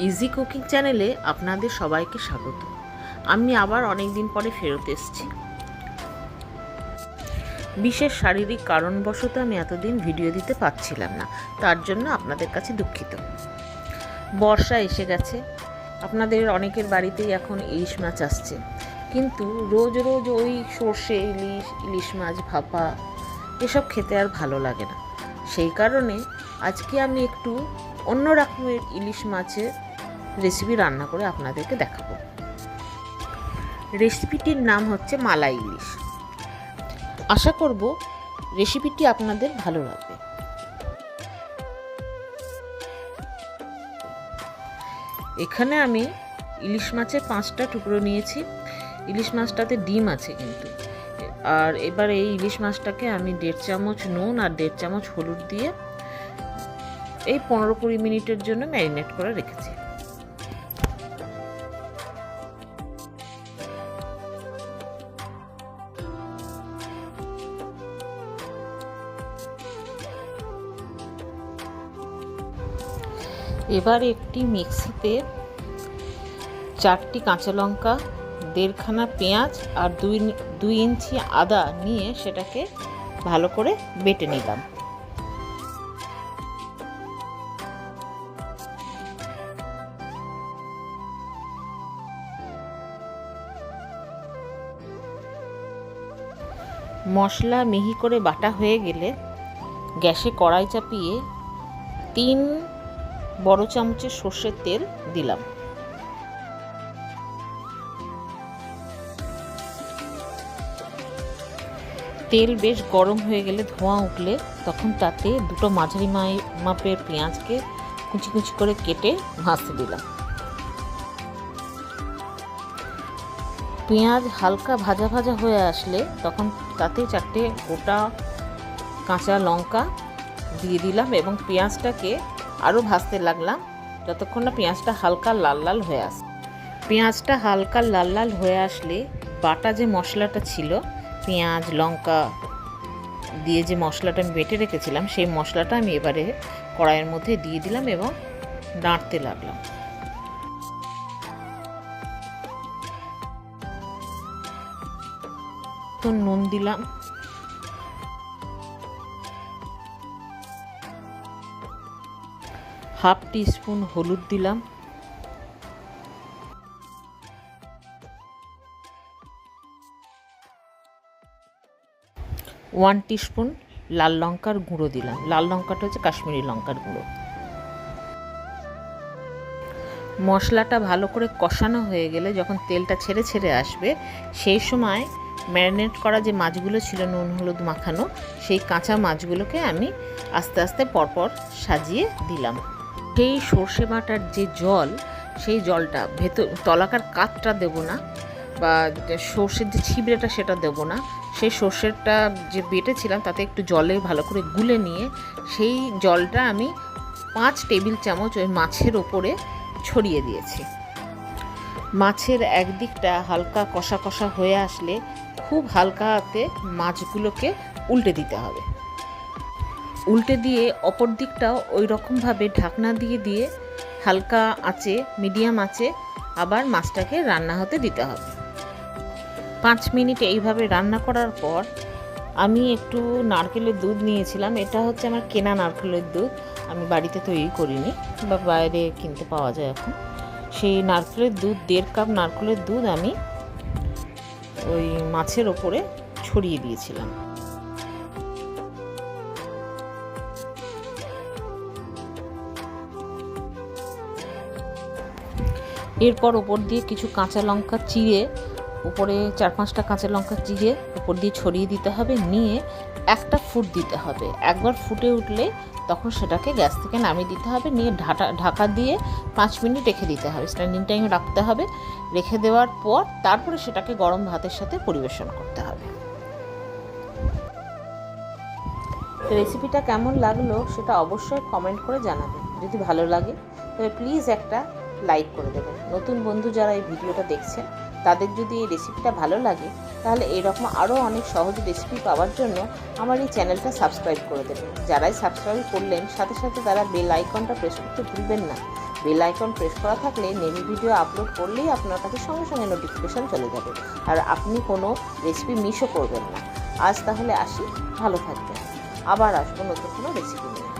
Easy cooking চ্যানেলে আপনাদের সবাইকে স্বাগত। আমি আবার অনেক দিন পরে ফেরত এসেছি। বিশেষ শারীরিক কারণবশত আমি এতদিন ভিডিও দিতে পারছিলাম না, তার জন্য আপনাদের কাছে দুঃখিত। বর্ষা এসে গেছে, আপনাদের অনেকের বাড়িতেই এখন ইলিশ মাছ আসছে, কিন্তু রোজ রোজ ওই সর্ষে ইলিশ মাছ ভাপা এসব খেতে আর ভালো লাগে না। সেই কারণে আজকে আমি একটু অন্য রকমের ইলিশ মাছের রেসিপি রান্না করে আপনাদেরকে দেখাবো। রেসিপিটির নাম হচ্ছে মালাই ইলিশ। আশা করব রেসিপিটি আপনাদের ভালো লাগবে। এখানে আমি ইলিশ মাছের 5টা টুকরো নিয়েছি। ইলিশ মাছটাতে ডিম আছে কিন্তু। আর এবার এই ইলিশ মাছটাকে আমি 1.5 চামচ নুন আর 1.5 চামচ হলুদ দিয়ে এই 15-20 মিনিটের জন্য ম্যারিনেট করে রেখেছি। এবার একটি মিক্সিতে 4টি কাঁচা লঙ্কা, 1.5খানা পেঁয়াজ আর 2 ইঞ্চি আদা নিয়ে সেটাকে ভালো করে বেটে নিলাম। মশলা মিহি করে বাটা হয়ে গেলে গ্যাসে কড়াই চাপিয়ে 3 বড় চামচের সর্ষের তেল দিলাম। তেল বেশ গরম হয়ে গেলে ধোঁয়া উঠলে তখন তাতে 2টো মাঝারি মাপের পেঁয়াজকে কুচি কুচি করে কেটে ভাজতে দিলাম। পেঁয়াজ হালকা ভাজা ভাজা হয়ে আসলে তখন তাতে 4টে গোটা কাঁচা লঙ্কা দিয়ে দিলাম এবং পেঁয়াজটাকে আরও ভাজতে লাগলাম যতক্ষণ না পেঁয়াজটা হালকা লাল লাল হয়ে আসে। পেঁয়াজটা হালকা লাল লাল হয়ে আসলে বাটা যে মশলাটা ছিল, পেঁয়াজ লঙ্কা দিয়ে যে মশলাটা আমি বেটে রেখেছিলাম, সেই মশলাটা আমি এবারে কড়াইয়ের মধ্যে দিয়ে দিলাম এবং নাড়তে লাগলাম। তো নুন দিলাম, হাফ টিস্পুন হলুদ দিলাম, 1 টিস্পুন লাল লঙ্কার গুঁড়ো দিলাম। লাল লঙ্কাটা হচ্ছে কাশ্মীরি লঙ্কার গুঁড়ো। মশলাটা ভালো করে কষানো হয়ে গেলে যখন তেলটা ছেড়ে ছেড়ে আসবে, সেই সময় ম্যারিনেট করা যে মাছগুলো ছিল নুন হলুদ মাখানো, সেই কাঁচা মাছগুলোকে আমি আস্তে আস্তে পরপর সাজিয়ে দিলাম। সেই সর্ষে বাটার যে জল, সেই জলটা তলাকার কাতটা দেবো না, বা সর্ষের যে ছিবড়েটা সেটা দেবো না। সেই সর্ষেরটা যে বেটেছিলাম তাতে একটু জলে ভালো করে গুলে নিয়ে সেই জলটা আমি 5 টেবিল চামচ ওই মাছের ওপরে ছড়িয়ে দিয়েছি। মাছের একদিকটা হালকা কষা কষা হয়ে আসলে খুব হালকা হাতে মাছগুলোকে উল্টে দিতে হবে। উল্টে দিয়ে অপর দিকটাও ওই রকমভাবে ঢাকনা দিয়ে দিয়ে হালকা আঁচে, মিডিয়াম আঁচে আবার মাছটাকে রান্না হতে দিতে হবে। 5 মিনিট এইভাবে রান্না করার পর আমি একটু নারকেলের দুধ নিয়েছিলাম। এটা হচ্ছে আমার কেনা নারকেলের দুধ, আমি বাড়িতে তৈরি করিনি, বা বাইরে কিনতে পাওয়া যায় এখন। সেই নারকেলের দুধ, 1.5 কাপ নারকেলের দুধ আমি ওই মাছের ওপরে ছড়িয়ে দিয়েছিলাম। এরপর ওপর দিয়ে কিছু কাঁচা লঙ্কা চিড়ে, উপরে 4-5টা কাঁচা লঙ্কা চিড়ে উপর দিয়ে ছড়িয়ে দিতে হবে। নিয়ে একটা ফুট দিতে হবে। একবার ফুটে উঠলে তখন সেটাকে গ্যাস থেকে নামিয়ে দিতে হবে। নিয়ে ঢাকা দিয়ে 5 মিনিট রেখে দিতে হবে, স্ট্যান্ডিং টাইমে রাখতে হবে। রেখে দেওয়ার পর তারপরে সেটাকে গরম ভাতের সাথে পরিবেশন করতে হবে। রেসিপিটা কেমন লাগলো সেটা অবশ্যই কমেন্ট করে জানাবেন। যদি ভালো লাগে তবে প্লিজ একটা লাইক করে দেবেন। নতুন বন্ধু যারা এই ভিডিওটা দেখছেন তাদের যদি এই রেসিপিটা ভালো লাগে তাহলে এরকম আরও অনেক সহজ রেসিপি পাওয়ার জন্য আমার এই চ্যানেলটা সাবস্ক্রাইব করে দেবেন। যারাই সাবস্ক্রাইব করলেন সাথে সাথে তারা বেল আইকনটা প্রেস করতে ভুলবেন না, বেল আইকন প্রেস করা থাকলে নেমি ভিডিও আপলোড করলেই আপনার কাছে সঙ্গে সঙ্গে নোটিফিকেশান চলে যাবে, আর আপনি কোনো রেসিপি মিসও করবেন না। আজ তাহলে আসি, ভালো থাকবেন, আবার আসবো নতুন কোনো রেসিপি নিয়ে।